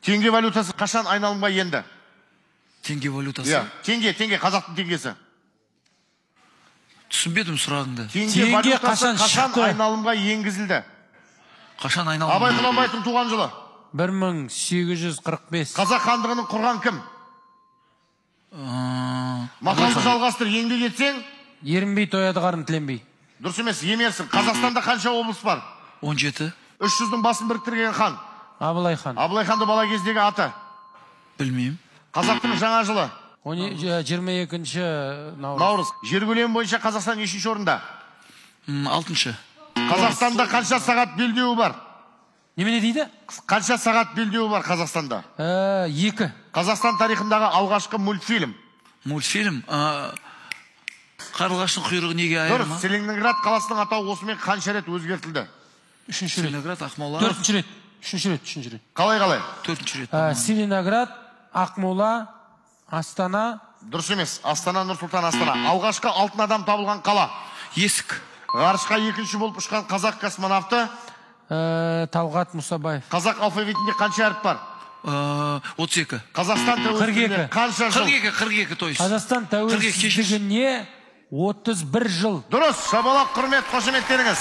Теңге валютасы қашан айналымға енді? Теңге валютасы? Теңге, қазақтың теңгесі. Түсінбедім сұрағыңды. Теңге валютасы қашан айналымға енгізілді? Қашан айналымға? Абай Құнанбаевтың туған жылы. 1845. Қазақ хандығының құрған кім? Мақалды жалғастыр, еңбек етсең? Ерінбей тояды қарын тіленбей. Дұрыс емес, емерсің. Қазақстанда қанша облыс бар? 17. 300-дің басын біріктірген хан? Абылай хан. Абылай ханды бала кездегі аты? Білмеймін. Қазақтың жаңа жылы? 22-ші наурыз. Жер көлемі бойынша Қазақстан нешінші орында? 6-шы. Қазақстанда қанша сағат белдеуі бар? Немене дейді? Қанша сағат белдеуі бар Қазақстанда? 2. Қазақстан тарихындағы алғашқы мультфильм? Мультфильм? Қарлығаштың құйрығы неге айырма? Дұрыс, Целиноград қаласының атауы осымен қанша рет өзгертілді? 3-ші рет. Целиноград, Ақмола. 4-ші рет. 3-ші рет. Қалай? 4-ші рет. Целиноград, Ақмола, Астана. Дұрыс емес, Астана, Нұрсұлтан, Астана. Алғашқы алтын адам табылған қала? Есік. Ғарышқа екінші болып ұшқан қазақ космонавты? Талғат Мұсабаев. Қазақ алфавитінде қанша әріп бар? 32. Қазақстан тәуелсіздігіне қанша жыл? 42 той. Қазақстан тәуелсіздігіне 31 жыл. Дұрыс, шабалақ, құрмет, қошеметтеріңіз.